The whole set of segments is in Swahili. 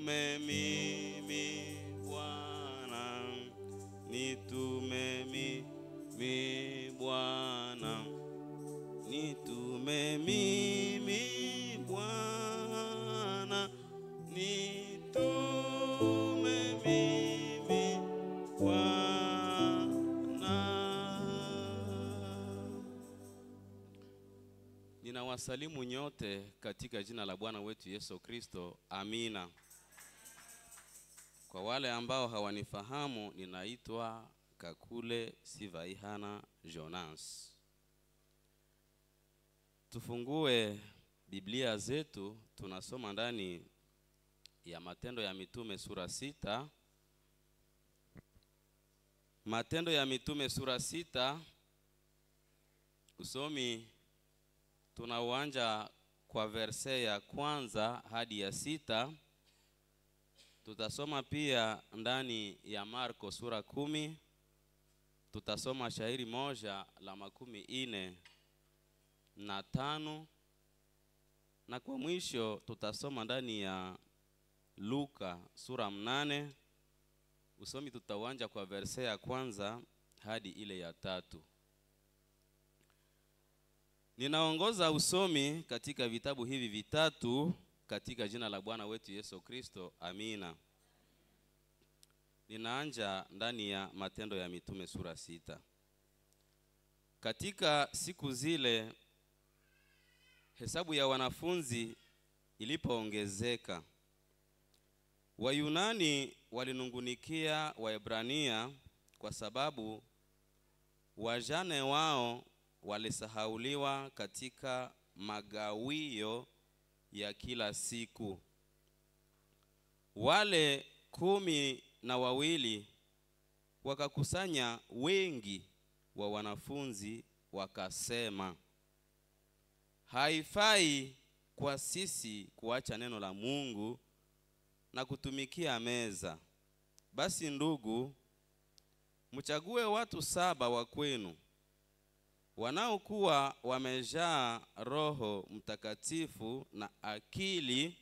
nitume mimi Bwana, nitume mimi Bwana, nitume mimi Bwana, nitume mimi Bwana. Ninawasalimu nyote katika jina la Bwana wetu Yesu Kristo. Amina. Kwa wale ambao hawanifahamu, ninaitwa Kakule Sivaihana Jonas. Tufungue Biblia zetu, tunasoma ndani ya Matendo ya Mitume sura 6. Matendo ya Mitume sura 6, usomi tunauanja kwa verse ya kwanza hadi ya 6. Tutasoma pia ndani ya Marko sura 10. Tutasoma shairi moja la 45, na kwa mwisho tutasoma ndani ya Luka sura 8. Usomi tutauanja kwa verse ya kwanza hadi ile ya 3. Ninaongoza usomi katika vitabu hivi vitatu katika jina la Bwana wetu Yesu Kristo. Amina. Ninaanja ndani ya Matendo ya Mitume sura 6. Katika siku zile hesabu ya wanafunzi ilipoongezeka, Wayunani walinungunikia Waebrania kwa sababu wajane wao walisahauliwa katika magawio ya kila siku. Wale 12 wakakusanya wengi wa wanafunzi, wakasema, haifai kwa sisi kuacha neno la Mungu na kutumikia meza. Basi ndugu, mchague watu 7 wa kwenu wanaokuwa wamejaa Roho Mtakatifu na akili,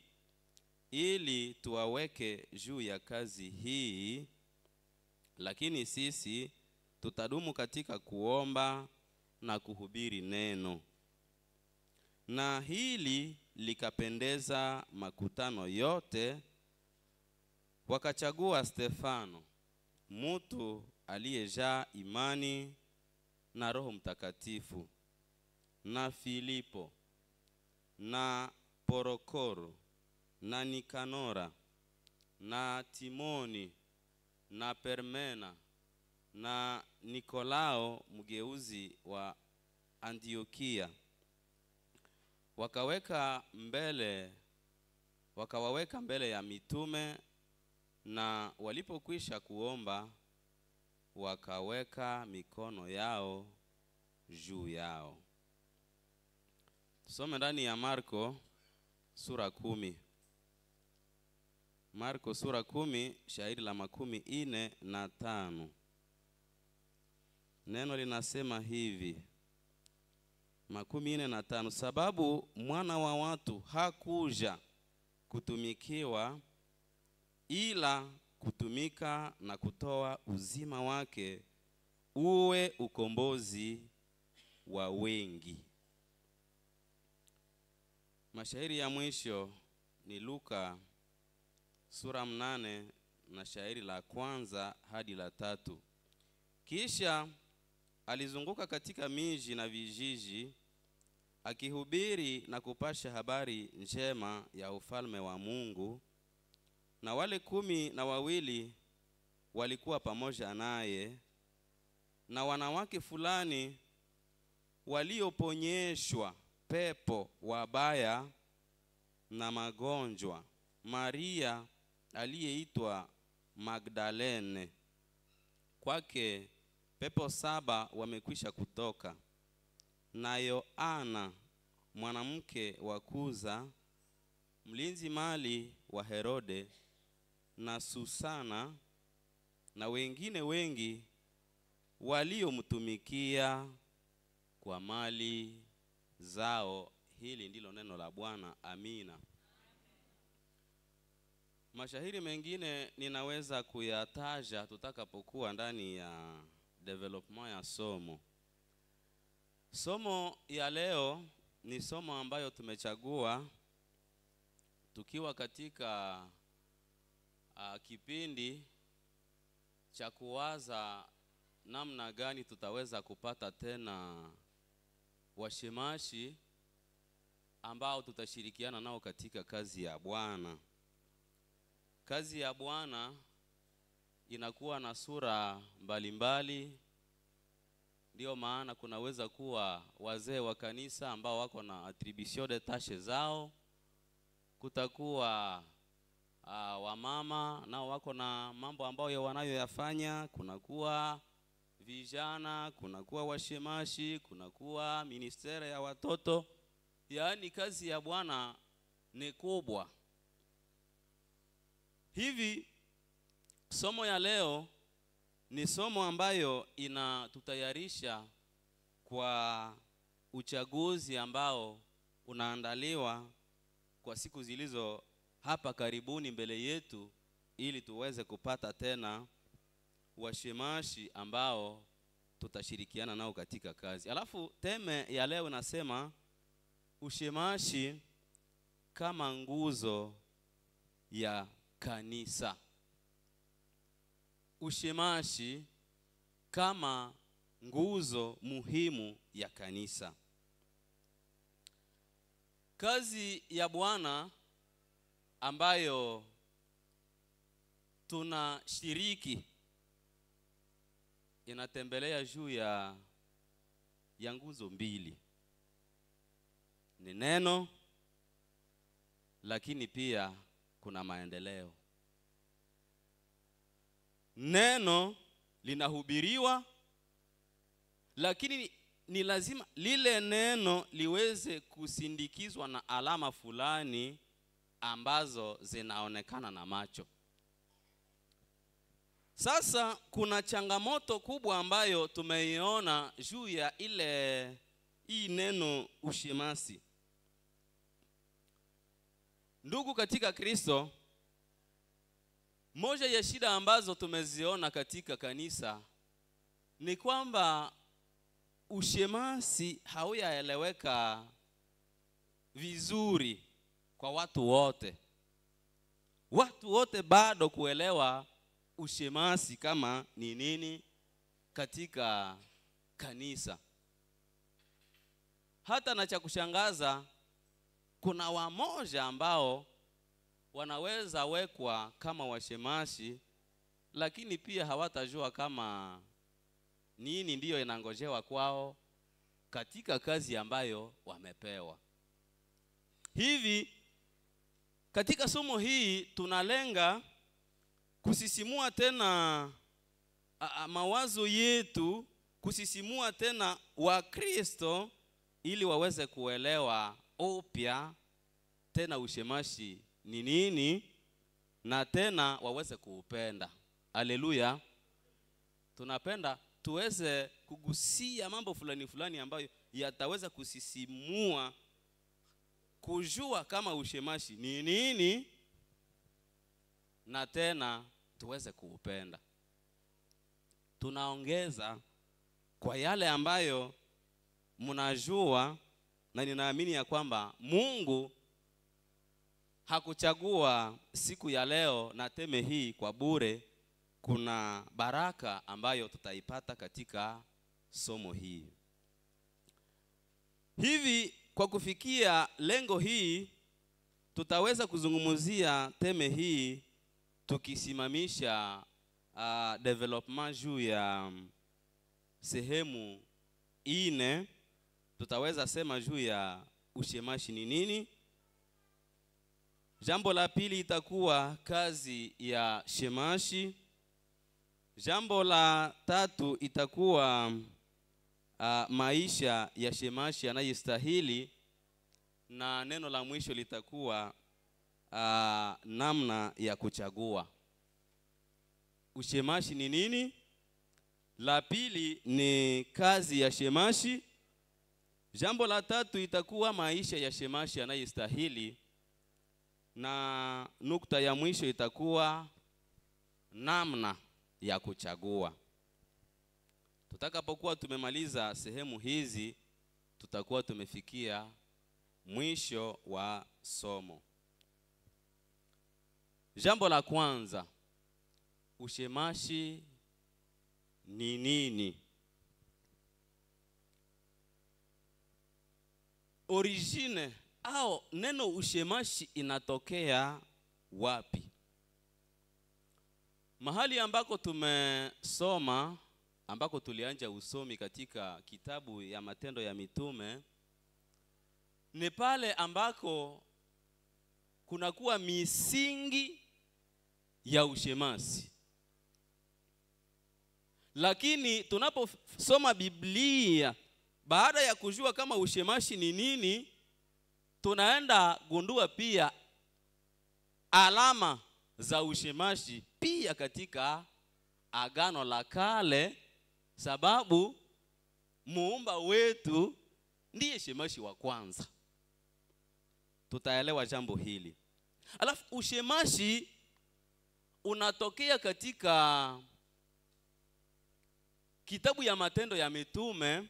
ili tuwaweke juu ya kazi hii, lakini sisi tutadumu katika kuomba na kuhubiri neno. Na hili likapendeza makutano yote. Wakachagua Stefano, mtu aliyejaa imani na Roho Mtakatifu, na Filipo, na Porokoro, na Nikanora, na Timoni, na Permena, na Nikolao mgeuzi wa Antiokia. Wakawaweka mbele ya mitume, na walipokwisha kuomba, wakaweka mikono yao juu yao. Tusome ndani ya Marko sura 10. Marko sura 10, shairi la 45. Neno linasema hivi, 45: sababu mwana wa watu hakuja kutumikiwa, ila kutumika na kutoa uzima wake uwe ukombozi wa wengi. Mashairi ya mwisho ni Luka sura 8 na shairi la kwanza hadi la 3. Kisha alizunguka katika miji na vijiji, akihubiri na kupasha habari njema ya ufalme wa Mungu. Na wale 12 walikuwa pamoja naye, na wanawake fulani walioponyeshwa pepo wabaya na magonjwa, Maria aliyeitwa Magdalene, kwake pepo 7 wamekwisha kutoka, na Yoana mwanamke wa Kuza, mlinzi mali wa Herode, na Susana, na wengine wengi waliomtumikia kwa mali zao. Hili ndilo neno la Bwana. Amina. Mashahiri mengine ninaweza kuyataja tutakapokuwa ndani ya development ya somo. Somo ya leo ni somo ambayo tumechagua tukiwa katika kipindi cha kuwaza namna gani tutaweza kupata tena washemashi ambao tutashirikiana nao katika kazi ya Bwana. Kazi ya Bwana inakuwa na sura mbalimbali. Ndio maana kunaweza kuwa wazee wa kanisa ambao wako na attribution de tâches zao. Kutakuwa wamama nao wako na mambo ambayo wanayoyafanya. Kunakuwa vijana, kunakuwa washemashi, kunakuwa ministeri ya watoto. Yaani kazi ya Bwana ni kubwa. Hivi somo ya leo ni somo ambayo inatutayarisha kwa uchaguzi ambao unaandaliwa kwa siku zilizo hapa karibuni mbele yetu, ili tuweze kupata tena washemashi ambao tutashirikiana nao katika kazi. Alafu teme ya leo nasema ushemashi kama nguzo ya kanisa. Ushemashi kama nguzo muhimu ya kanisa. Kazi ya Bwana ambayo tunashiriki inatembelea juu ya nguzo mbili. Ni neno, lakini pia kuna maendeleo. Neno linahubiriwa, lakini ni lazima lile neno liweze kusindikizwa na alama fulani ambazo zinaonekana na macho. Sasa kuna changamoto kubwa ambayo tumeiona juu ya hii neno ushemasi. Ndugu katika Kristo, moja ya shida ambazo tumeziona katika kanisa ni kwamba ushemasi hauyaeleweka vizuri kwa watu wote. Watu wote bado kuelewa ushemasi kama ni nini katika kanisa. Hata na cha kushangaza, kuna wamoja ambao wanaweza wekwa kama washemashi, lakini pia hawatajua kama nini ndiyo inangojewa kwao katika kazi ambayo wamepewa. Hivi katika somo hii tunalenga kusisimua tena mawazo yetu, kusisimua tena Wakristo ili waweze kuelewa upya tena ushemashi ni nini, na tena waweze kuupenda. Haleluya. Tunapenda tuweze kugusia mambo fulani fulani ambayo yataweza kusisimua kujua kama ushemashi ni nini, na tena tuweze kuupenda. Tunaongeza kwa yale ambayo mnajua, na ninaamini ya kwamba Mungu hakuchagua siku ya leo na teme hii kwa bure. Kuna baraka ambayo tutaipata katika somo hii. Hivi kwa kufikia lengo hii, tutaweza kuzungumzia teme hii tukisimamisha development juu ya sehemu 4. Tutaweza sema juu ya ushemashi ni nini. Jambo la pili itakuwa kazi ya shemashi. Jambo la tatu itakuwa maisha ya shemashi anayestahili, na neno la mwisho litakuwa namna ya kuchagua. Ushemashi ni nini? La pili ni kazi ya shemashi. Jambo la tatu itakuwa maisha ya shemashi anayestahili, na nukta ya mwisho itakuwa namna ya kuchagua. Tutakapokuwa tumemaliza sehemu hizi, tutakuwa tumefikia mwisho wa somo. Jambo la kwanza, ushemashi ni nini? Origine au neno ushemashi inatokea wapi? Mahali ambako tumesoma, ambako tulianja usomi katika kitabu ya Matendo ya Mitume, ni pale ambako kunakuwa misingi ya ushemasi. Lakini tunaposoma Biblia, baada ya kujua kama ushemashi ni nini, tunaenda gundua pia alama za ushemashi pia katika Agano la Kale, sababu muumba wetu ndiye shemashi wa kwanza. Tutaelewa jambo hili. Alafu ushemashi unatokea katika kitabu ya Matendo ya Mitume.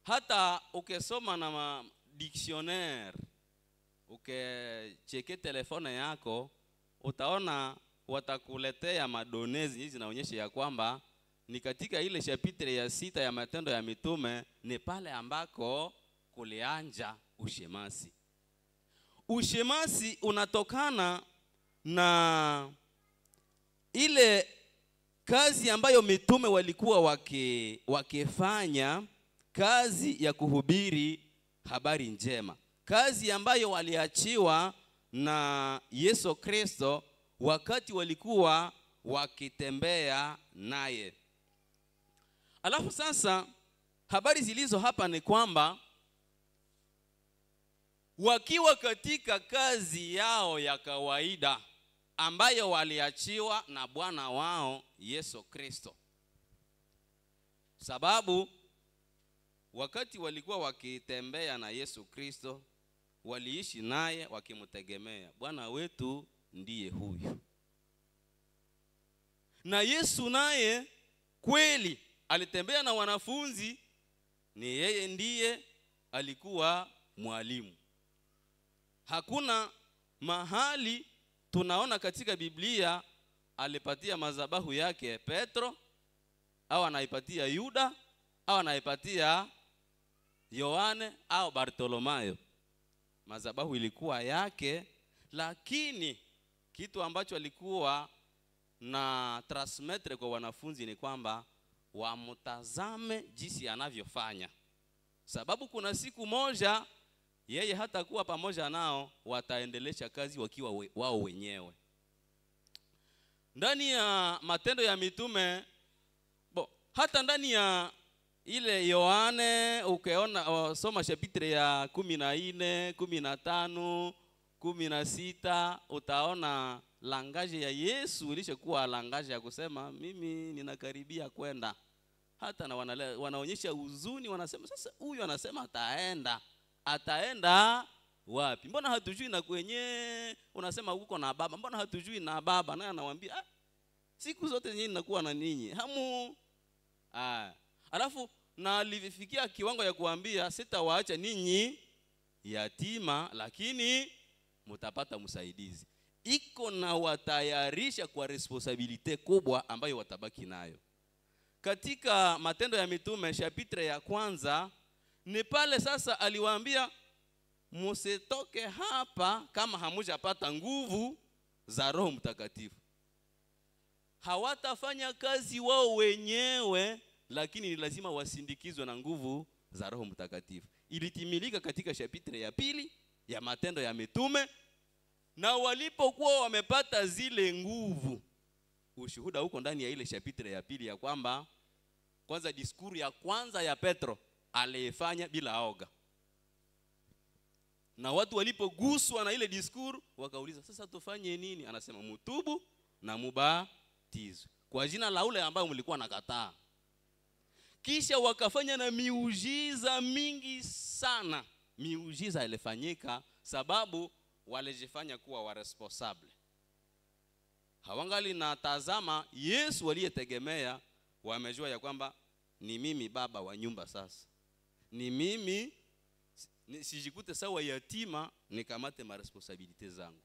Hata ukisoma na dictionnaire, ukecheke telefone yako, utaona watakuletea madonezi hizi zinaonyesha ya kwamba ni katika ile chapitre ya 6 ya Matendo ya Mitume, ni pale ambako kulianja ushemasi. Ushemasi unatokana na ile kazi ambayo mitume walikuwa wakifanya, kazi ya kuhubiri habari njema, kazi ambayo waliachiwa na Yesu Kristo wakati walikuwa wakitembea naye. Alafu sasa habari zilizo hapa ni kwamba wakiwa katika kazi yao ya kawaida ambayo waliachiwa na Bwana wao Yesu Kristo, sababu wakati walikuwa wakitembea na Yesu Kristo, waliishi naye wakimtegemea. Bwana wetu ndiye huyu. Na Yesu naye kweli alitembea na wanafunzi, ni yeye ndiye alikuwa mwalimu. Hakuna mahali tunaona katika Biblia alipatia madhabahu yake Petro, au anaipatia Yuda, au anaipatia Yohane au Bartolomayo. Madhabahu ilikuwa yake, lakini kitu ambacho alikuwa na transmettre kwa wanafunzi ni kwamba wamtazame jinsi anavyofanya, sababu kuna siku moja yeye hata kuwa pamoja nao, wataendelesha kazi wakiwa wao wenyewe. Ndani ya Matendo ya Mitume, hata ndani ya ile Yohane, ukiona soma chapitre ya 14, 15, 16, utaona langaje ya Yesu ilishakuwa langaje ya kusema mimi ninakaribia kwenda. Hata na wanaonyesha huzuni, wanasema sasa huyu anasema ataenda wapi? Mbona hatujui na kwenye unasema uko na baba, mbona hatujui na baba? Naye anawaambia siku zote nyinyi ninakuwa na ninyi hamu. Alafu na alifikia kiwango ya kuambia sitawaacha ninyi yatima, lakini mtapata msaidizi. Iko na watayarisha kwa responsibility kubwa ambayo watabaki nayo. Katika Matendo ya Mitume chapitre ya 1, ni pale sasa aliwaambia msitoke hapa kama hamujapata nguvu za Roho Mtakatifu. Hawatafanya kazi wao wenyewe, lakini ni lazima wasindikizwe na nguvu za Roho Mtakatifu. Ilitimilika katika chapitre ya 2 ya Matendo ya Mitume. Na walipokuwa wamepata zile nguvu, ushuhuda huko ndani ya ile chapitre ya 2 ya kwamba kwanza diskuru ya kwanza ya Petro alifanya bila oga. Na watu walipoguswa na ile diskuru wakauliza sasa tufanye nini? Anasema mutubu na mubatizwe kwa jina la ule ambao mlikuwa nakataa. Kisha wakafanya na miujiza mingi sana. Miujiza ilifanyika sababu walijifanya kuwa wa responsable. Hawangali na tazama Yesu waliyetegemea, wamejua ya kwamba ni mimi baba wa nyumba sasa. Ni mimi sijikute sawa yatima, nikamate ma responsabilite zangu.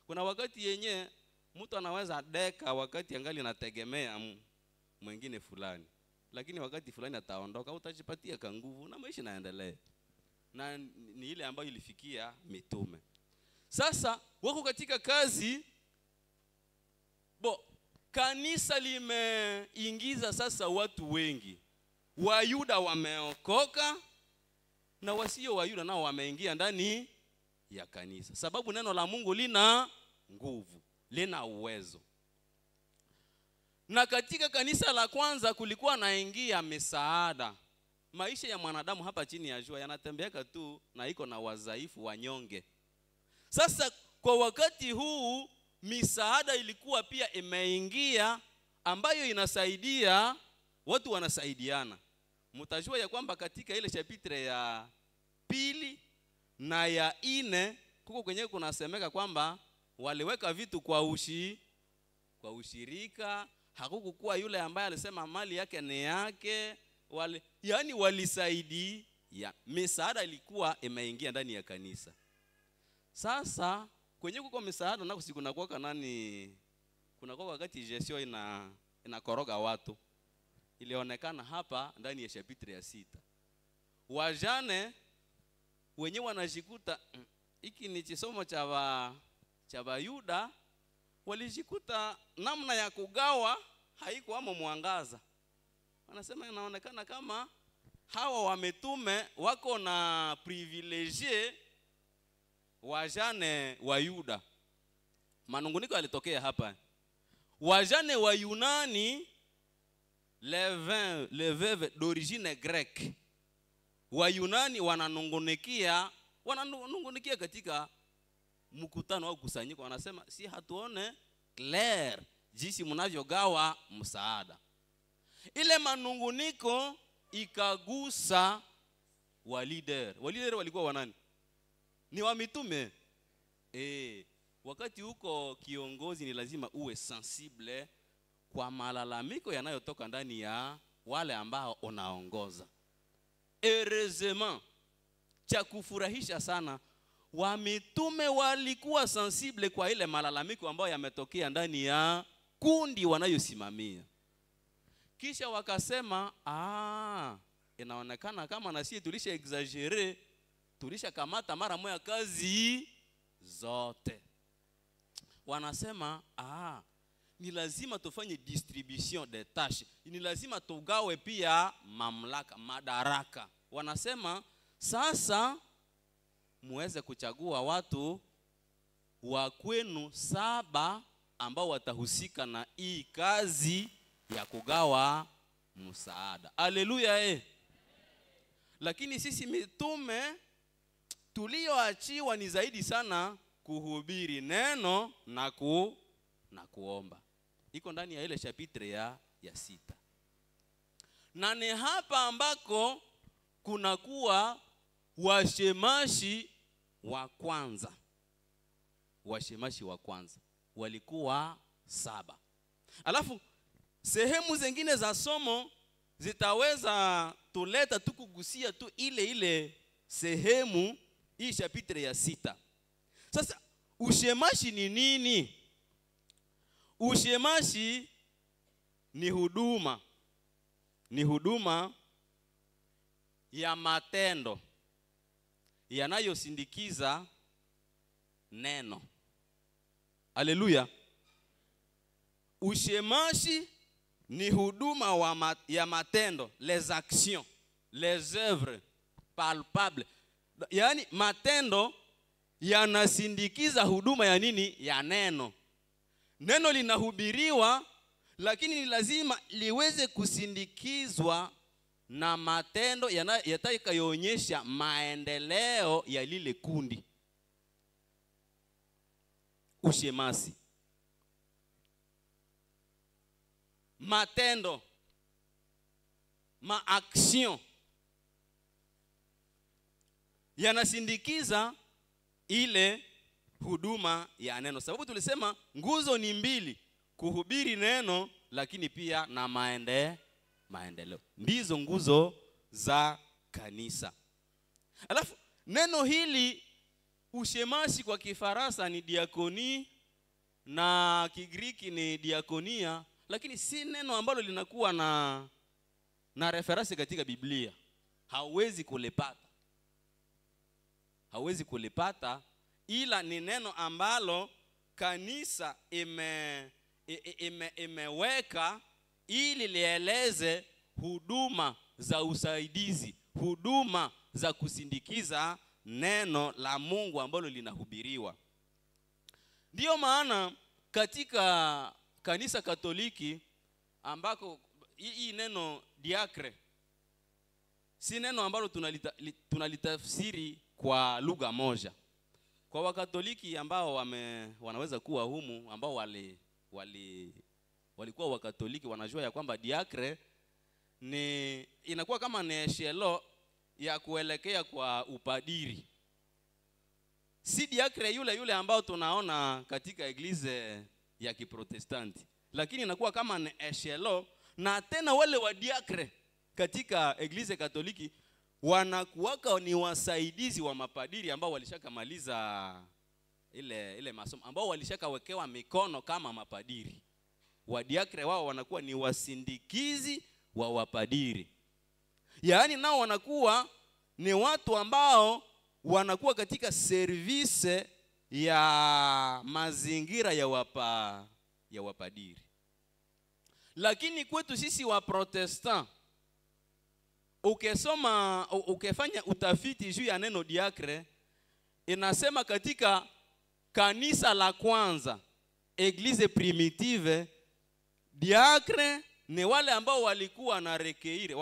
Kuna wakati yenye mtu anaweza deka wakati angali anategemea mwingine fulani. Lakini wakati fulani ataondoka, utajipatia ka nguvu na maisha yanaendelea. Na ni ile ambayo ilifikia mitume. Sasa wako katika kazi, kanisa limeingiza sasa watu wengi. Wayuda wameokoka na wasio Wayuda nao wameingia ndani ya kanisa. Sababu neno la Mungu lina nguvu, lina uwezo. Na katika kanisa la kwanza kulikuwa naingia misaada. Maisha ya mwanadamu hapa chini ya jua yanatembeaka tu na iko na wadhaifu, wanyonge. Sasa kwa wakati huu misaada ilikuwa pia imeingia, ambayo inasaidia watu, wanasaidiana. Mtajua ya kwamba katika ile chapitre ya 2 na ya 4 kuko kwenye kunasemeka kwamba waliweka vitu kwa ushirika. Hakukuwa yule ambaye alisema mali yake ni yake. Yani walisaidia. Misaada ilikuwa imeingia ndani ya kanisa. Sasa kwenye kuko misaada na kusikuna kwa kuna kwa wakati jesio inakoroga watu. Ilionekana hapa ndani ya chapitre ya 6. Wajane wenyewe wanajikuta, hiki ni kisomo cha Wayuda, walijikuta namna ya kugawa haikuwa mwangaza. Wanasema inaonekana kama hawa wametume wako na privilege wajane wa Yuda. Manunguniko yalitokea hapa. Wajane wa Yunani, les veuves d'origine grecque, wa Yunani wananungunikia katika mkutano au kusanyiko. Wanasema si hatuone clair jinsi mnavyogawa msaada. Ile manunguniko ikagusa walider. Walider walikuwa wanani? Ni wa mitume. Wakati huko kiongozi ni lazima uwe sensible kwa malalamiko yanayotoka ndani ya wale ambao unaongoza. Heureusement, cha kufurahisha sana, wa mitume walikuwa sensible kwa ile malalamiko ambayo yametokea ndani ya kundi wanayosimamia. Kisha wakasema, inaonekana kama na sisi tulisha exagere, tulisha kamata mara moja kazi zote. Wanasema, ni lazima tufanye distribution de tâches. Ni lazima tugawe pia mamlaka, madaraka. Wanasema, sasa muweze kuchagua watu wa kwenu 7 ambao watahusika na hii kazi ya kugawa msaada. Haleluya. Lakini sisi mitume tulioachiwa ni zaidi sana kuhubiri neno na kuomba. Iko ndani ya ile chapitre ya 6. Na ni hapa ambako kunakuwa washemashi wa kwanza. Washemashi wa kwanza walikuwa 7. Alafu sehemu zingine za somo zitaweza tuleta tukugusia tu ile sehemu hii chapitre ya 6. Sasa ushemashi ni nini? Ushemashi ni huduma. Ni huduma ya matendo yanayosindikiza neno. Haleluya. Ushemashi ni huduma ya matendo, les actions, les œuvres palpables. Yani matendo yanasindikiza huduma ya nini? Ya neno. Neno linahubiriwa, lakini ni lazima liweze kusindikizwa na matendo yatakayoonyesha maendeleo ya lile kundi. Ushemasi, matendo, maaction yanasindikiza ile huduma ya neno. Sababu tulisema nguzo ni mbili, kuhubiri neno lakini pia na maendeleo. Ndizo nguzo za kanisa. Alafu neno hili ushemasi kwa Kifaransa ni diakoni na Kigiriki ni diakonia, lakini si neno ambalo linakuwa na reference katika Biblia. Hauwezi kulipata, ila ni neno ambalo kanisa imeweka ili lieleze huduma za usaidizi, huduma za kusindikiza neno la Mungu ambalo linahubiriwa. Ndiyo maana katika kanisa Katoliki ambako hii neno diakre si neno ambalo tunalitafsiri kwa lugha moja. Kwa Wakatoliki ambao wanaweza kuwa humu, ambao walikuwa Wakatoliki, wanajua ya kwamba diakre inakuwa kama ni eshelo ya kuelekea kwa upadiri. Si diakre yule ambao tunaona katika eglize ya Kiprotestanti, lakini inakuwa kama ni eshelo. Na tena wale wa diakre katika eglize Katoliki wanakuwaka ni wasaidizi wa mapadiri ambao walishakamaliza ile masomo, ambao walishakawekewa mikono kama mapadiri. Wa diakre wao wanakuwa ni wasindikizi wa wapadiri. Yaani nao wanakuwa ni watu ambao wanakuwa katika service ya mazingira ya wapadiri. Lakini kwetu sisi wa Protestant, ukifanya utafiti juu ya neno diakre, inasema katika kanisa la kwanza, eglise primitive, diakre ni wale ambao walikuwa na rekeire,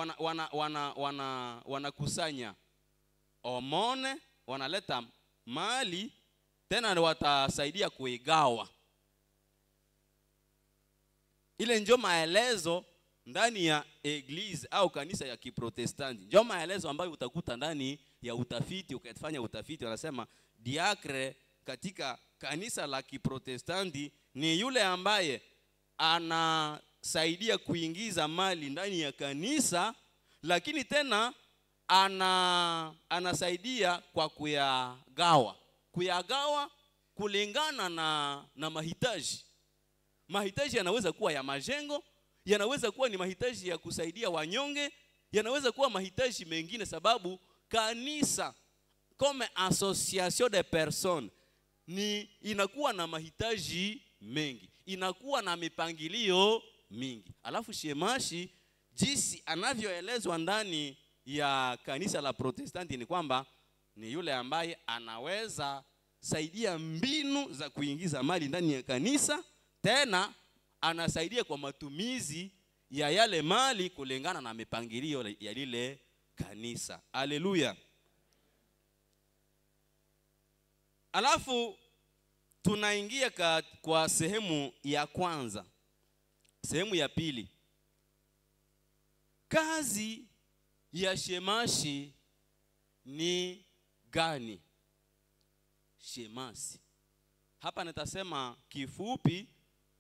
wanakusanya omone, wanaleta mali, tena watasaidia kuigawa. Ile ndio maelezo ndani ya eglise au kanisa ya Kiprotestanti. Ndio maelezo ambayo utakuta ndani ya utafiti. Ukifanya utafiti wanasema diakre katika kanisa la Kiprotestanti ni yule ambaye anasaidia kuingiza mali ndani ya kanisa, lakini tena anasaidia kwa kuyagawa kulingana na mahitaji. Mahitaji yanaweza kuwa ya majengo, yanaweza kuwa ni mahitaji ya kusaidia wanyonge, yanaweza kuwa mahitaji mengine, sababu kanisa comme association de personnes inakuwa na mahitaji mengi, inakuwa na mipangilio mingi. Alafu shemashi jinsi anavyoelezwa ndani ya kanisa la Protestanti ni kwamba ni yule ambaye anaweza saidia mbinu za kuingiza mali ndani ya kanisa, tena anasaidia kwa matumizi ya yale mali kulingana na mipangilio ya lile kanisa. Haleluya. Alafu tunaingia kwa sehemu ya kwanza. Sehemu ya pili, kazi ya shemashi ni gani? Shemasi hapa nitasema kifupi,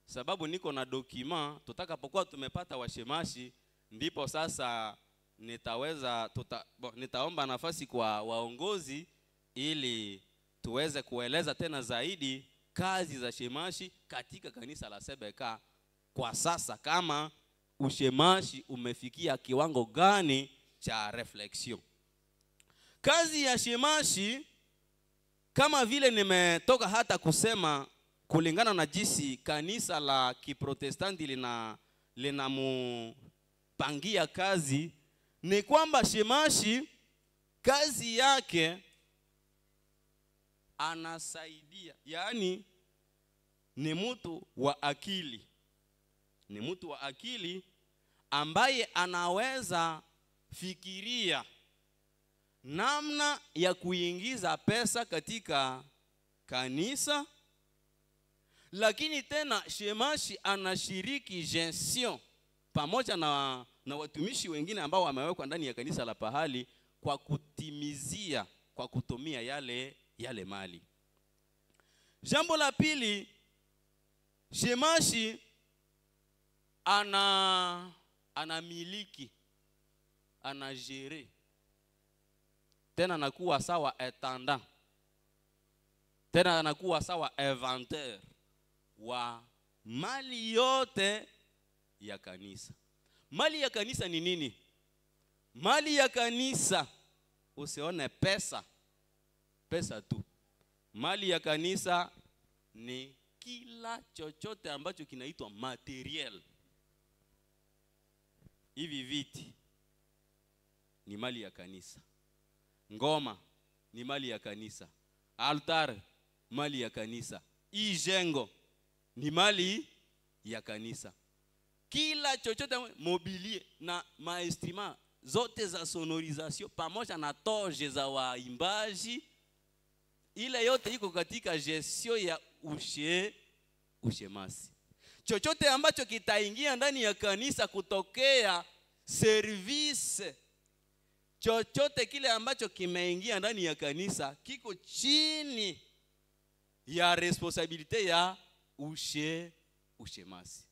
sababu niko na dokima. Tutakapokuwa tumepata washemashi, ndipo sasa nitaomba nafasi kwa waongozi ili tuweze kueleza tena zaidi kazi za shemashi katika kanisa la CBK kwa sasa, kama ushemashi umefikia kiwango gani cha reflection. Kazi ya shemashi kama vile nimetoka hata kusema, kulingana na jinsi kanisa la Kiprotestanti linamupangia kazi, ni kwamba shemashi kazi yake anasaidia, yaani ni mtu wa akili. Ni mtu wa akili ambaye anaweza fikiria namna ya kuingiza pesa katika kanisa, lakini tena shemashi anashiriki gestion pamoja na watumishi wengine ambao wamewekwa ndani ya kanisa la pahali kwa kutimizia, kwa kutumia yale mali. Jambo la pili, shemashi anamiliki, anajere, tena anakuwa sawa etanda, tena anakuwa sawa inventeur wa mali yote ya kanisa. Mali ya kanisa ni nini? Mali ya kanisa, usione pesa tu. Mali ya kanisa ni kila chochote ambacho kinaitwa materiel. Hivi viti ni mali ya kanisa. Ngoma ni mali ya kanisa. Altar mali ya kanisa. Ijengo ni mali ya kanisa. Kila chochote, mobilier na maestrima zote za sonorisation pamoja na toje za waimbaji, ile yote iko katika gestion ya ushemasi. Chochote ambacho kitaingia ndani ya kanisa kutokea service, chochote kile ambacho kimeingia ndani ya kanisa kiko chini ya responsabilite ya ushemasi.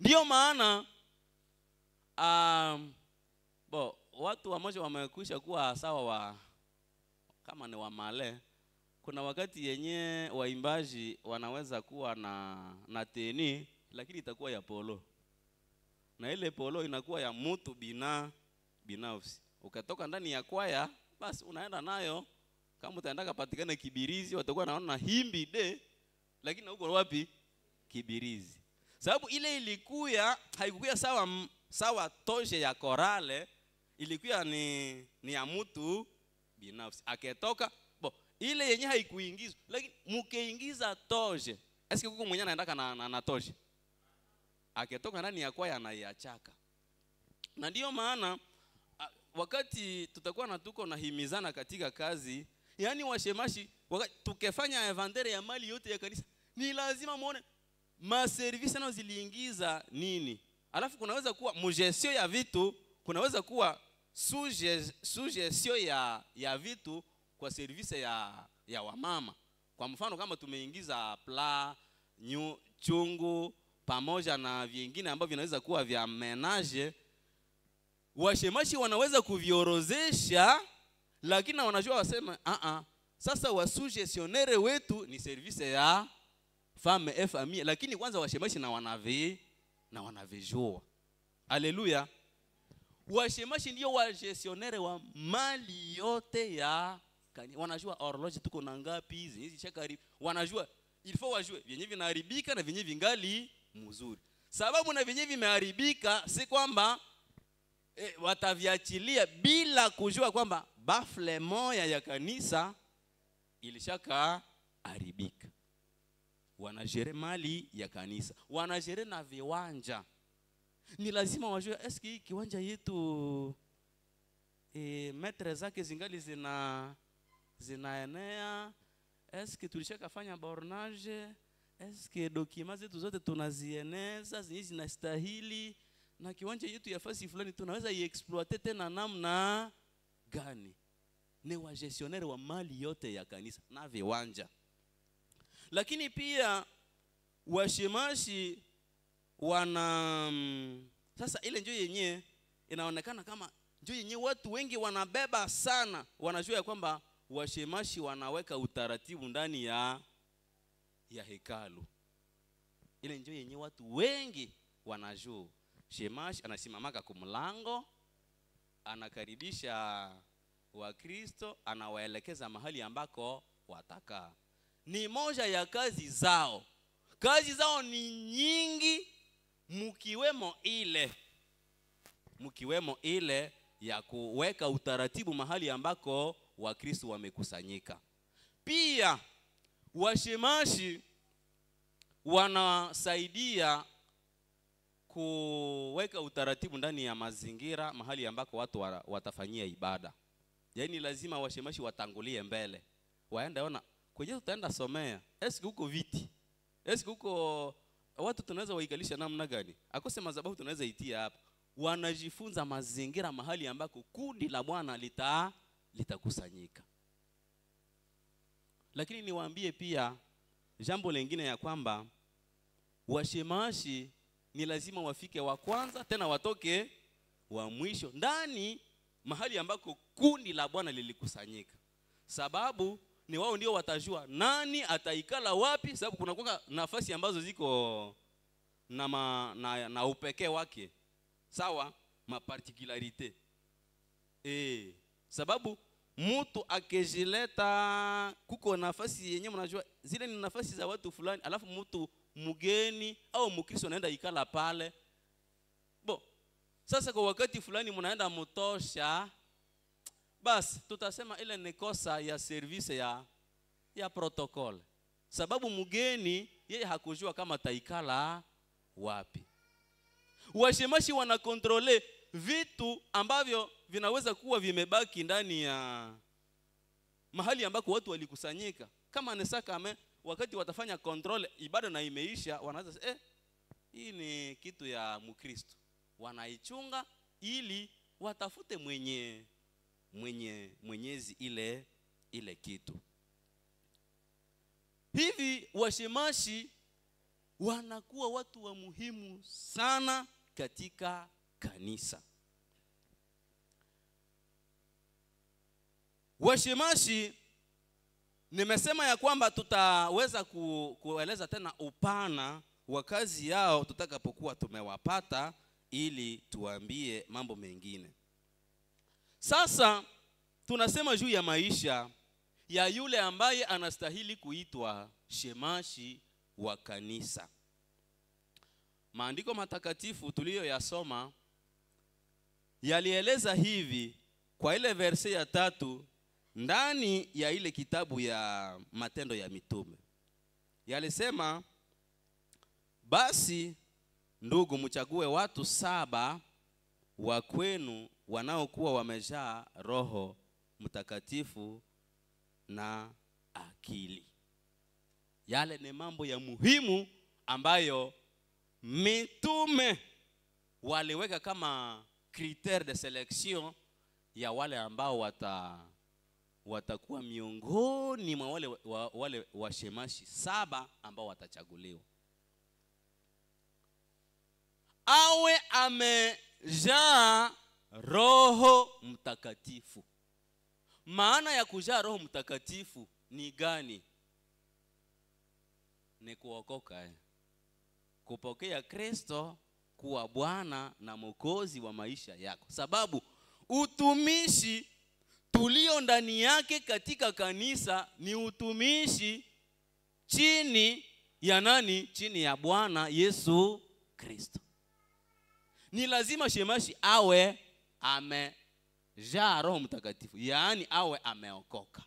Ndio maana watu wamoja wamekwisha kuwa sawa kama ni wa male. Kuna wakati yenye waimbaji wanaweza kuwa na teni, lakini itakuwa ya polo, na ile polo inakuwa ya mtu binafsi. Ukatoka ndani ya kwaya, basi unaenda nayo. Kama utaenda patikana Kibirizi, watakuwa naona himbi de, lakini huko wapi? Kibirizi. Sababu ile ilikuwa haikuwa sawa toje ya korale, ilikuwa ni ya mtu binafsi. Aketoka ile yenye haikuingizwa, lakini mkeingiza toje, eske kuko mwenye anaendaka na toje? Aketoka ndani ya kwaya anaiachaka. Na ndio maana wakati tutakuwa tuko na himizana katika kazi, yani washemashi, wakati tukifanya inventaire ya mali yote ya kanisa, ni lazima muone ma service nao ziliingiza nini. Alafu kunaweza kuwa mugestion ya vitu, kunaweza kuwa suggestion ya vitu kwa service ya wamama. Kwa mfano kama tumeingiza pla, chungu pamoja na vingine ambavyo vinaweza kuwa vya menage, washemashi wanaweza kuviorozesha, lakini wanajua wasema sasa wasugestionnaire wetu ni service ya femme et famille, lakini kwanza washemashi na wanavijua. Haleluya. Washemashi ndio wagestionnaire wa mali yote ya kanisa. Wanajua horloge tuko na ngapi, hizi shakari, wanajua il faut wajue vyenye vinaharibika na vyenye vingali mzuri. Sababu na vyenye vimeharibika si kwamba wataviachilia bila kujua kwamba bafle moya ya kanisa ilishaka haribika. Wanajere mali ya kanisa, wanajere na viwanja. Ni lazima wajue eski kiwanja yetu metre zake zingali zinaenea, eski tulishaka fanya bornage, eski dokima zetu zote tunazieneza zinastahili, na kiwanja yetu ya fasi fulani tunaweza iexploiter tena namna gani. Ni wa gestionnaire wa mali yote ya kanisa na viwanja. Lakini pia washemashi sasa ile njoo yenyewe inaonekana kama njoo yenyewe watu wengi wanabeba sana. Wanajua ya kwamba washemashi wanaweka utaratibu ndani ya hekalu. Ile njoo yenyewe watu wengi wanajua. Shemashi anasimamaka kumlango, anakaribisha Wakristo, anawaelekeza mahali ambako wataka. Ni moja ya kazi zao. Kazi zao ni nyingi, mkiwemo ile ya kuweka utaratibu mahali ambako Wakristo wamekusanyika. Pia washemashi wanasaidia kuweka utaratibu ndani ya mazingira mahali ambako watu watafanyia ibada. Yaani lazima washemashi watangulie mbele. Waende ona kwenye tutaenda somea, eski huko viti, eski huko watu tunaweza waikalisha namna gani, akose madhabahu tunaweza itia hapa. Wanajifunza mazingira mahali ambako kundi la Bwana litakusanyika. Lakini niwaambie pia jambo lingine ya kwamba washemashi ni lazima wafike wa kwanza tena watoke wa mwisho ndani mahali ambako kundi la Bwana lilikusanyika. Sababu ni wao ndio watajua nani ataikala wapi, sababu kuna kwa nafasi ambazo ziko na upekee wake. Sawa, maparticularite. Sababu mtu akijileta kuko nafasi yenyewe mnajua zile ni nafasi za watu fulani, alafu mtu mgeni au mkristo anaenda ikala pale. Sasa kwa wakati fulani mnaenda mtosha, basi tutasema ile ni kosa ya service ya protocol. Sababu mgeni yeye hakujua kama taikala wapi. Washemashi wanakontrole vitu ambavyo vinaweza kuwa vimebaki ndani ya mahali ambako watu walikusanyika. Kama nesaka wakati watafanya control ibada na imeisha, wanaanza hii ni kitu ya Mkristo. Wanaichunga ili watafute mwenyezi ile kitu. Hivi washemashi wanakuwa watu wa muhimu sana katika kanisa. Washemashi nimesema ya kwamba tutaweza kueleza tena upana wa kazi yao tutakapokuwa tumewapata ili tuambie mambo mengine. Sasa tunasema juu ya maisha ya yule ambaye anastahili kuitwa shemashi wa kanisa. Maandiko matakatifu tuliyoyasoma yalieleza hivi kwa ile verse ya 3 ndani ya ile kitabu ya Matendo ya Mitume. Yalisema, basi ndugu, mchague watu 7 wa kwenu wanaokuwa wamejaa Roho Mtakatifu na akili. Yale ni mambo ya muhimu ambayo mitume waliweka kama critère de sélection ya wale ambao watakuwa miongoni mwa wale washemashi 7 ambao watachaguliwa. Awe amejaa Roho Mtakatifu. Maana ya kujaa Roho Mtakatifu ni gani? Ni kuokoka, kupokea Kristo kuwa Bwana na Mwokozi wa maisha yako. Sababu utumishi tulio ndani yake katika kanisa ni utumishi chini ya nani? Chini ya Bwana Yesu Kristo. Ni lazima shemashi awe amejaa Roho Mtakatifu, yaani awe ameokoka.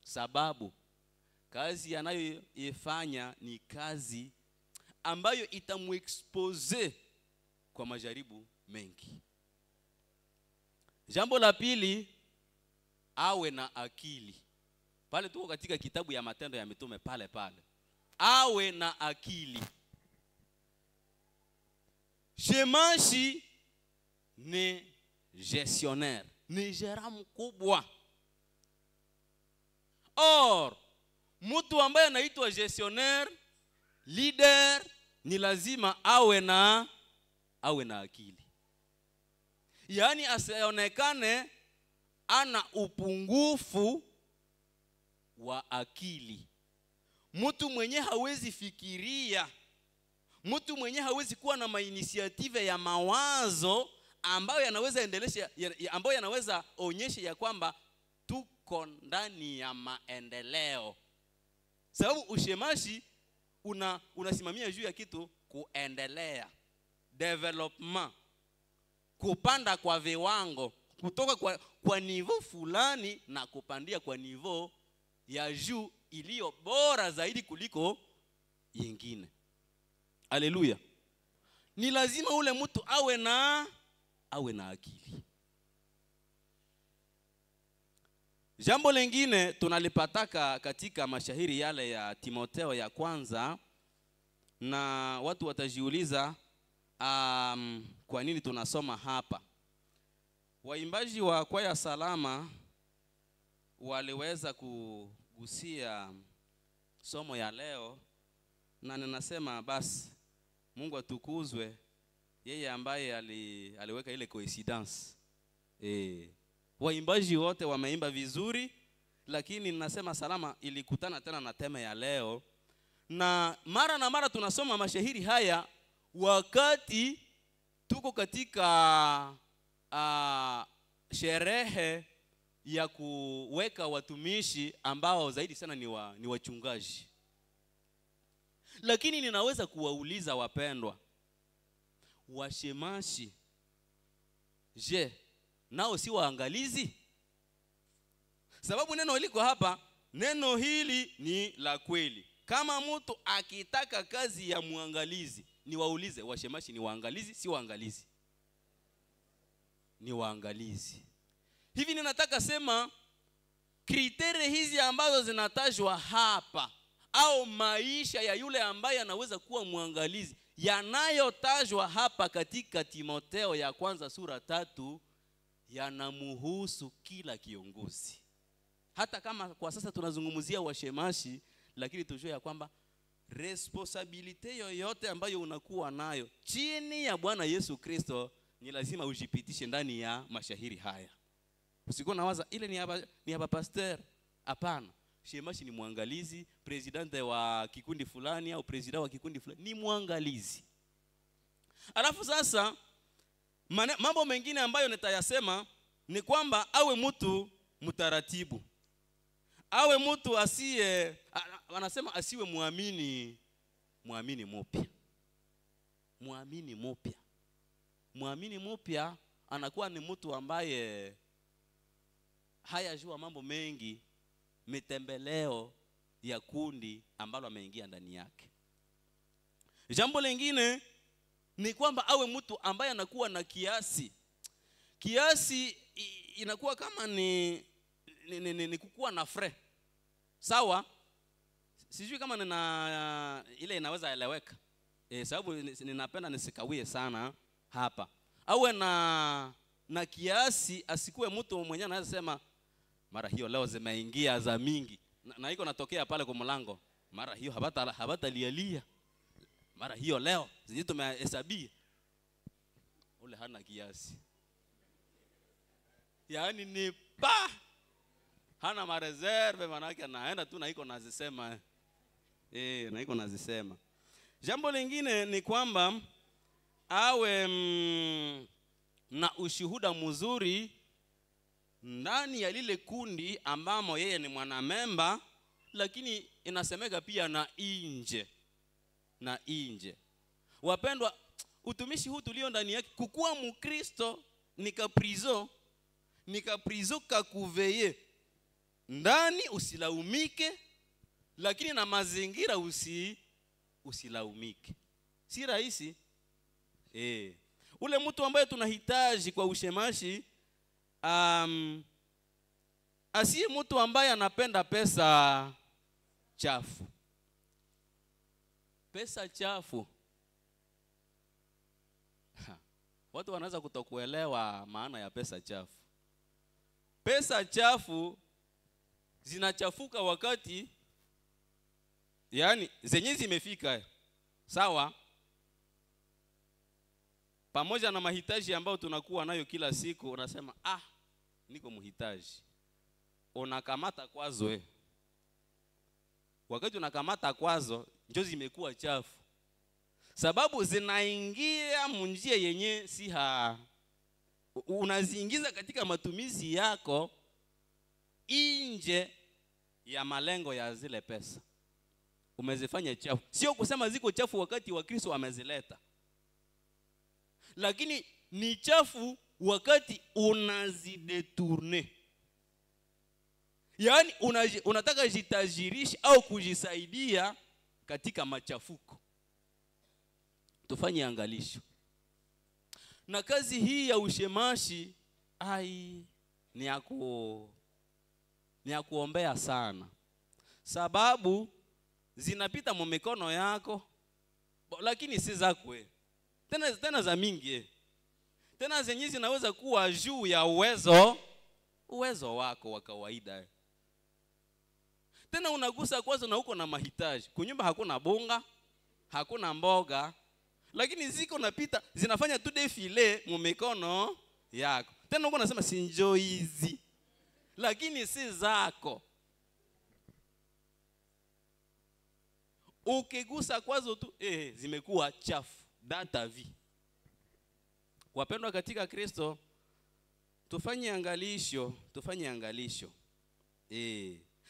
Sababu kazi anayoifanya ni kazi ambayo itamuexpose kwa majaribu mengi. Jambo la pili, awe na akili. Pale tuko katika kitabu ya Matendo ya Mitume pale. Awe na akili. Shemashi ni gestionnaire, ni gérant mkubwa. Or, mtu ambaye anaitwa gestionnaire, leader, ni lazima awe na akili. Yaani asionekane ana upungufu wa akili. Mtu mwenye hawezi fikiria, mtu mwenye hawezi kuwa na mainitiative ya mawazo ambayo yanaweza endelesha, ambayo yanaweza onyesha ya kwamba tuko ndani ya maendeleo. Sababu ushemashi unasimamia juu ya kitu kuendelea, development, kupanda kwa viwango, kutoka kwa niveau fulani na kupandia kwa niveau ya juu iliyo bora zaidi kuliko yengine. Haleluya. Ni lazima ule mtu awe na akili. Jambo lingine tunalipataka katika mashahiri yale ya Timotheo ya kwanza, na watu watajiuliza kwa nini tunasoma hapa. Waimbaji wa kwaya Salama waliweza kugusia somo ya leo, na ninasema basi Mungu atukuzwe, yeye ambaye aliweka ile coincidence. Waimbaji wote wameimba vizuri, lakini ninasema salama ilikutana tena na tema ya leo. Na mara tunasoma mashahiri haya wakati tuko katika sherehe ya kuweka watumishi ambao zaidi sana ni wachungaji. Lakini ninaweza kuwauliza wapendwa, washemashi, je, nao si waangalizi? Sababu neno liko hapa, neno hili ni la kweli. Kama mtu akitaka kazi ya muangalizi, niwaulize, washemashi ni waangalizi si waangalizi? Ni waangalizi. Hivi ninataka sema kriteria hizi ambazo zinatajwa hapa, au maisha ya yule ambaye anaweza kuwa muangalizi, yanayotajwa hapa katika Timotheo ya kwanza sura 3, yanamuhusu kila kiongozi. Hata kama kwa sasa tunazungumzia washemashi, lakini tujue ya kwamba responsibility yoyote ambayo unakuwa nayo chini ya Bwana Yesu Kristo, ni lazima ujipitishe ndani ya mashahiri haya. Usikuwa nawaza ile ni hapa pastor. Hapana. Shemashi ni muangalizi, president wa kikundi fulani au president wa kikundi fulani ni muangalizi. Alafu sasa mambo mengine ambayo nitayasema ni kwamba awe mtu mtaratibu. Awe mtu asiye, wanasema asiwe muamini mpya. Muamini mpya anakuwa ni mtu ambaye hayajua mambo mengi, mitembeleo ya kundi ambalo ameingia ndani yake. Jambo lingine ni kwamba awe mtu ambaye anakuwa na kiasi. Kiasi inakuwa kama ni kukua na fre. Sawa? Sijui kama ile inaweza eleweka. Sababu ninapenda nisikawie sana hapa. Awe na kiasi, asikuwe mtu mwenyewe anaweza sema mara hiyo leo zimeingia za mingi. Na iko natokea pale kwa mlango. Mara hiyo habata lialia. Mara hiyo leo zinyi tumehesabia. Ule hana kiasi. Yaani ni hana mareserve, manake anaenda tu na iko nazisema. Na iko nazisema. Jambo lingine ni kwamba awe na ushuhuda mzuri ndani ya lile kundi ambamo yeye ni mwanamemba, lakini inasemeka pia na nje. Wapendwa, utumishi huu tulio ndani yake, kukua mkristo ni kaprizo kakuveye. Ndani usilaumike, lakini na mazingira usilaumike. Si rahisi. Ule mtu ambaye tunahitaji kwa ushemashi, asiye mtu ambaye anapenda pesa chafu. Pesa chafu. Watu wanaweza kutokuelewa maana ya pesa chafu. Pesa chafu zinachafuka wakati, yani zenye zimefika. Sawa? Pamoja na mahitaji ambayo tunakuwa nayo kila siku, unasema niko mhitaji. Unakamata kwazo. Wakati unakamata kwazo, ndio zimekuwa chafu. Sababu zinaingia munjia yenye unaziingiza katika matumizi yako nje ya malengo ya zile pesa. Umezifanya chafu. Sio kusema ziko chafu wakati wa Kristo amezileta, lakini ni chafu wakati unazidetourne. Yaani unataka jitajirisha au kujisaidia katika machafuko. Tufanye angalisho. Na kazi hii ya ushemashi ni ya kuombea sana. Sababu zinapita mu mikono yako, lakini si zako. Tena za mingi. Tena zenye zinaweza kuwa juu ya uwezo wako wa kawaida. Tena unagusa kwanza na uko na mahitaji. Kunyumba hakuna bunga, hakuna mboga, lakini ziko napita zinafanya tu defile mu mikono yako. Tena uko unasema si njoo hizi, lakini si zako. Ukigusa kwazo tu zimekuwa chafu. Data vi. Wapendwa katika Kristo, tufanye angalisho.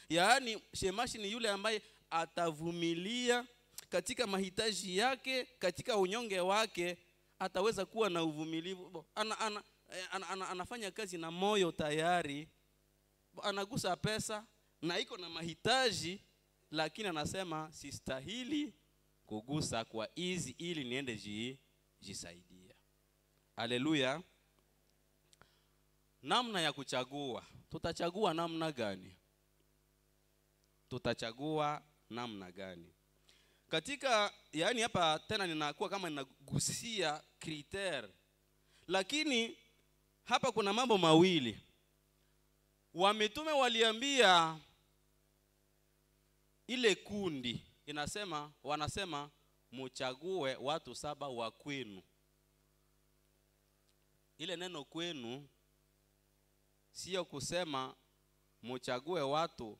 Yaani shemashi ni yule ambaye atavumilia katika mahitaji yake, katika unyonge wake, ataweza kuwa na uvumilivu. Anafanya kazi na moyo tayari. Anagusa pesa na iko na mahitaji, lakini anasema sistahili kugusa kwa hizi ili niende jisaidia. Haleluya. Namna ya kuchagua. Tutachagua namna gani? Katika yani hapa tena ninakuwa kama ninagusia kriter. Lakini hapa kuna mambo mawili. Wamitume waliambia ile kundi, wanasema muchague watu 7 wa kwenu. Ile neno kwenu sio kusema muchague watu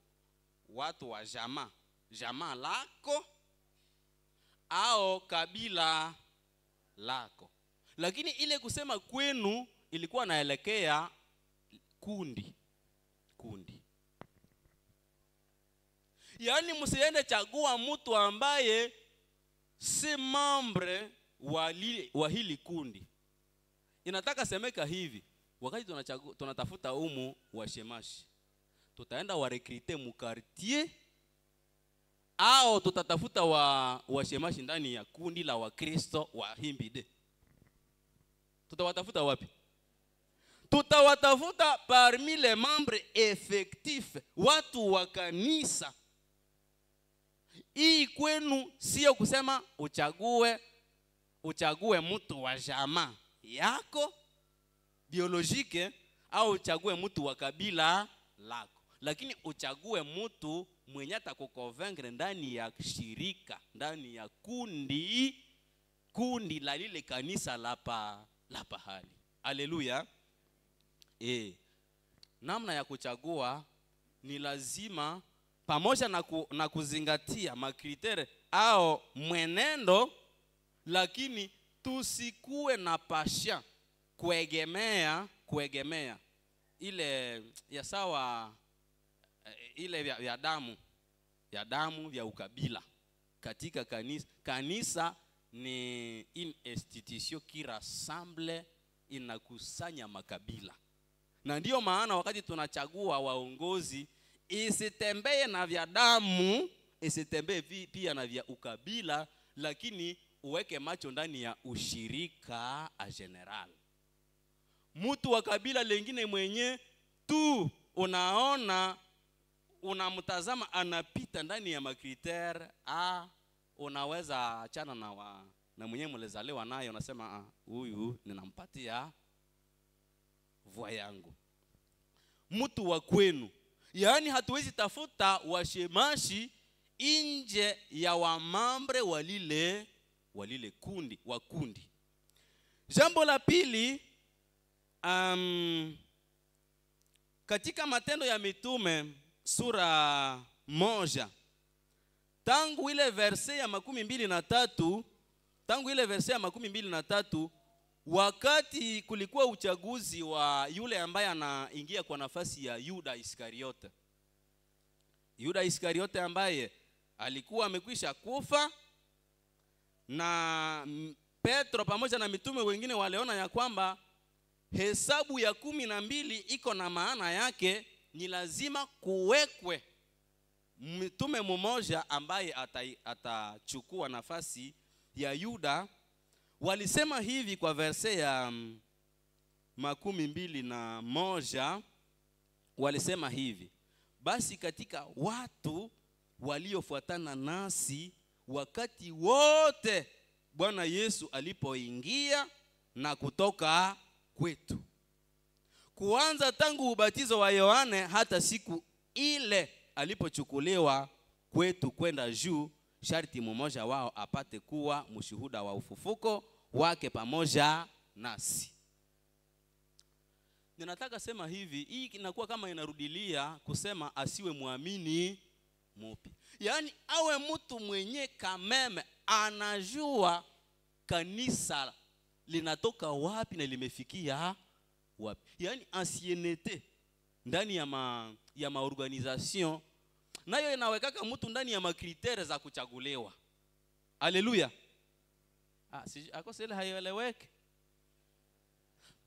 wa jamaa lako au kabila lako. Lakini ile kusema kwenu ilikuwa naelekea kundi. Yaani msiende chagua mtu ambaye si membre wa hili kundi. Inataka semeka hivi, wakati tunatafuta wa shemashi, tutaenda wa recruiter mu quartier au tutatafuta wa shemashi ndani ya kundi la Wakristo wa Himbide? Tutawatafuta wapi? Tutawatafuta parmi les membres effectifs, watu wa kanisa. Hii kwenu sio kusema uchague mtu wa jamaa yako biologike au uchague mtu wa kabila lako, lakini uchague mtu mwenye atakuconvaincre ndani ya shirika, ndani ya kundi la lile kanisa la pahali. Haleluya. Namna ya kuchagua ni lazima pamoja na kuzingatia makritere au mwenendo, lakini tusikue na pasha kuegemea ile ya sawa ile ya damu vya ukabila katika kanisa. Kanisa ni une institution qui rassemble, inakusanya makabila. Na ndio maana wakati tunachagua waongozi, isitembee na vya damu, isitembee pia na vya ukabila, lakini uweke macho ndani ya ushirika a general. Mtu wa kabila lingine mwenye tu unaona, unamtazama anapita ndani ya makritere, unaweza achana na mwenye mlezalewa naye, unasema huyu ninampatia voix yangu. Mtu wa kwenu, yaani hatuwezi tafuta washemashi nje ya wamambre walile kundi. Jambo la pili, katika Matendo ya Mitume sura 1, tangu ile verse ya 23, wakati kulikuwa uchaguzi wa yule ambaye anaingia kwa nafasi ya Yuda Iskariote ambaye alikuwa amekwisha kufa, na Petro pamoja na mitume wengine waliona ya kwamba hesabu ya 12 iko na maana yake, ni lazima kuwekwe mtume mmoja ambaye atachukua nafasi ya Yuda. Walisema hivi kwa verse ya 21, walisema hivi: basi katika watu waliofuatana nasi wakati wote Bwana Yesu alipoingia na kutoka kwetu, kuanza tangu ubatizo wa Yohane hata siku ile alipochukuliwa kwetu kwenda juu, sharti mmoja wao apate kuwa mshuhuda wa ufufuko wake pamoja nasi. Ninataka sema hivi, hii inakuwa kama inarudilia kusema asiwe muamini mupi. Yaani awe mtu mwenye kameme anajua kanisa linatoka wapi na limefikia wapi. Yaani ancienneté ndani ya maorganisation nayo inawekaka mtu ndani ya makriteri za kuchaguliwa. Haleluya. Akose ile haieleweke.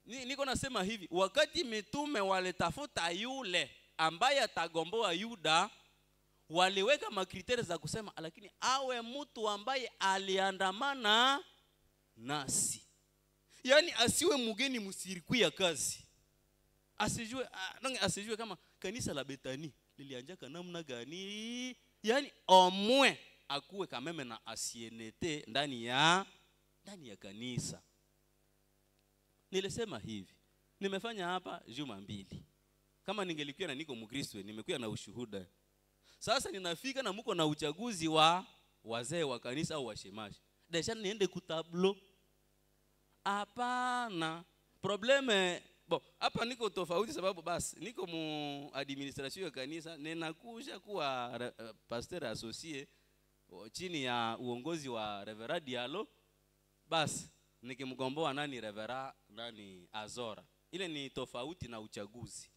Niko nasema hivi, wakati mitume walitafuta yule ambaye atagomboa Yuda, waliweka makriteri za kusema lakini awe mtu ambaye aliandamana nasi. Yaani asiwe mgeni msirikwi ya kazi. Asijue kama kanisa la Betani lilianjaka namna gani. Yaani omwe akuwe kameme na ancienneté ndani ya kanisa. Nilisema hivi, nimefanya hapa juma 2. Kama ningelikuwa na niko Mkristo, nimekuwa na ushuhuda. Sasa ninafika na mko na uchaguzi wa wazee wa kanisa au washemaji. Deja niende kutablo. Hapana. Probleme hapa niko tofauti sababu basi niko mu administration ya kanisa, ninakuja kuwa pastor associé chini ya uongozi wa Reverend Diallo. Basi nikimgomboa Reverend Azora. Ile ni tofauti na uchaguzi.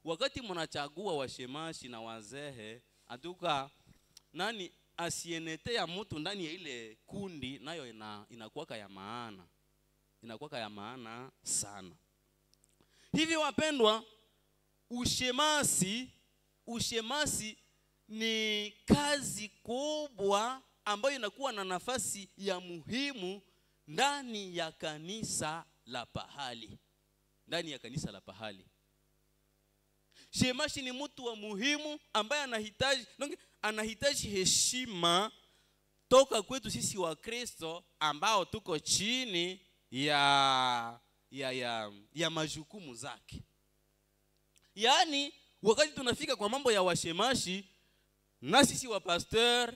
Wakati mnachagua washemashi na wazee, atuka ancienneté ya mtu ndani ya ile kundi nayo inakuwa ya maana. Inakuwa ya maana sana. Hivi wapendwa, ushemasi ni kazi kubwa ambayo inakuwa na nafasi ya muhimu ndani ya kanisa la pahali. Ndani ya kanisa la pahali. Shemashi ni mtu wa muhimu ambaye anahitaji heshima toka kwetu sisi wa Kristo ambao tuko chini ya majukumu zake. Yaani wakati tunafika kwa mambo ya washemashi na sisi wa pastor,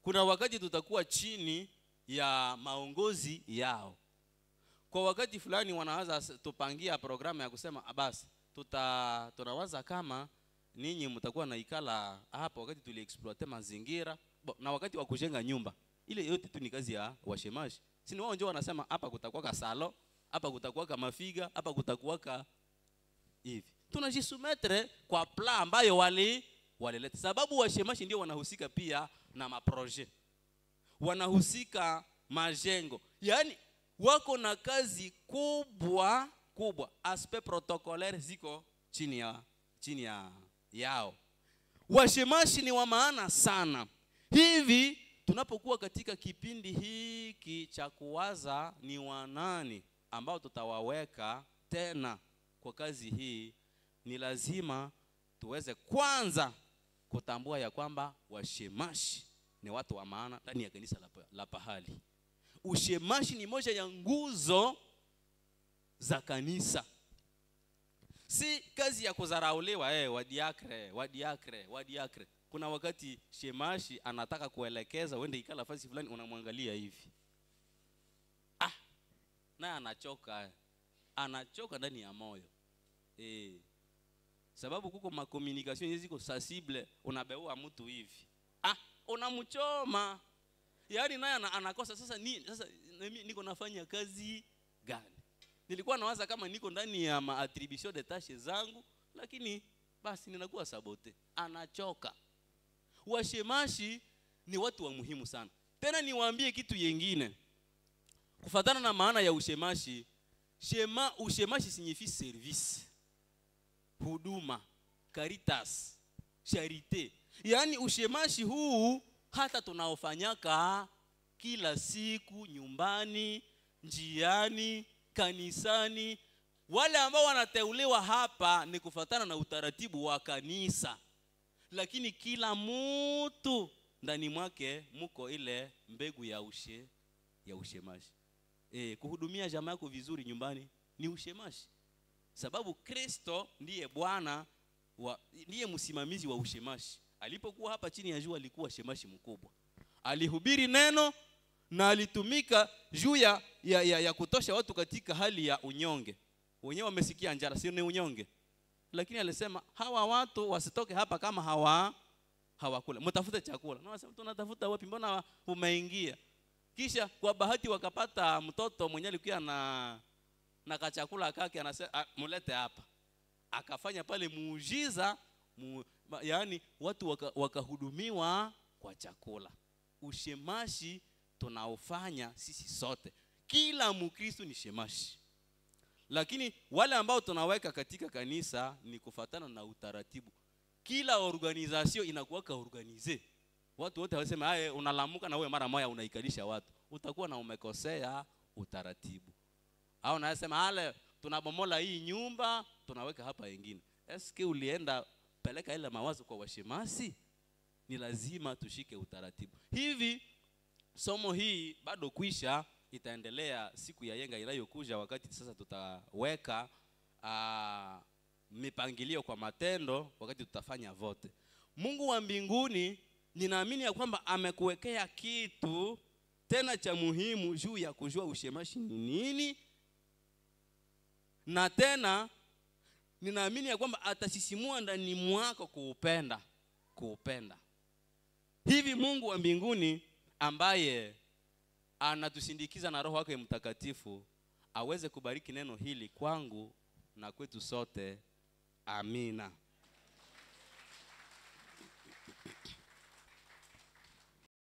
kuna wakati tutakuwa chini ya maongozi yao. Kwa wakati fulani wanaanza tupangia programu ya kusema basi tunawaza kama ninyi mtakuwa naikala hapa wakati tuliexploiter mazingira na wakati wa kujenga nyumba. Ile yote tu ni kazi ya washemaji. Si ni wao ndio wanasema hapa kutakuwa ka salo, hapa kutakuwa ka mafiga, hapa kutakuwa ka hivi. Tunajisumetre kwa plan ambayo walileta. Sababu washemaji ndio wanahusika pia na maprojet. Wanahusika majengo. Yaani wako na kazi kubwa. Aspect protocolaire ziko chini yao. Washemashi ni wa maana sana. Hivi tunapokuwa katika kipindi hiki cha kuwaza ni wanani ambao tutawaweka tena kwa kazi hii, ni lazima tuweze kwanza kutambua ya kwamba washemashi ni watu wa maana ndani ya kanisa la pahali. Ushemashi ni moja ya nguzo za kanisa. Si kazi ya kuzarauliwa wadiakre. Kuna wakati shemashi anataka kuelekeza uende ikala nafasi fulani, unamwangalia hivi. Na anachoka ndani ya moyo. Sababu kuko ma communication ziko sensible, unabeua mtu hivi. Unamchoma. Yaani naye anakosa sasa niko nafanya kazi gani? Nilikuwa nawaza kama niko ndani ya attribution de tâches zangu, lakini basi ninakuwa sabote. Anachoka. Washemashi ni watu wa muhimu sana. Tena niwaambie kitu yengine. Kufuatana na maana ya ushemashi, ushemashi signifie service, huduma, caritas, charité. Yaani ushemashi huu hata tunaofanyaka kila siku nyumbani, njiani, kanisani, wale ambao wanateuliwa hapa ni kufuatana na utaratibu wa kanisa. Lakini kila mtu ndani mwake muko ile mbegu ya ushemashi. Kuhudumia jamaa yako vizuri nyumbani ni ushemashi. Sababu Kristo ndiye Bwana ndiye msimamizi wa ushemashi. Alipokuwa hapa chini ya jua alikuwa shemashi mkubwa. Alihubiri neno na alitumika juu ya kutosha watu katika hali ya unyonge. Wenyewe wamesikia njara, sio ni unyonge. Lakini alisema hawa watu wasitoke hapa kama hawakula. Mtafute chakula. Na wasema tunatafuta wapi? Mbona umeingia? Kisha kwa bahati wakapata mtoto mwenye alikuwa na kachakula kake, anasema mulete hapa. Akafanya pale muujiza, yaani watu wakahudumiwa kwa chakula. Ushemashi tunaofanya sisi sote. Kila Mkristo ni shemashi. Lakini wale ambao tunaweka katika kanisa ni kufuatana na utaratibu. Kila organization inakuwa organize. Watu wote wasema unalamuka na wewe mara moja unaikalisha watu. Utakuwa na umekosea utaratibu. Au nasema tunabomola hii nyumba, tunaweka hapa wengine. Eske ulienda peleka ile mawazo kwa washemasi? Ni lazima tushike utaratibu. Hivi somo hii bado kuisha, itaendelea siku ya yenga inayokuja, wakati sasa tutaweka mipangilio kwa matendo, wakati tutafanya vote. Mungu wa mbinguni, ninaamini ya kwamba amekuwekea kitu tena cha muhimu juu ya kujua ushemashi ni nini. Na tena ninaamini ya kwamba atasisimua ndani mwako kuupenda. Hivi Mungu wa mbinguni ambaye anatusindikiza na Roho wake Mtakatifu aweze kubariki neno hili kwangu na kwetu sote. Amina.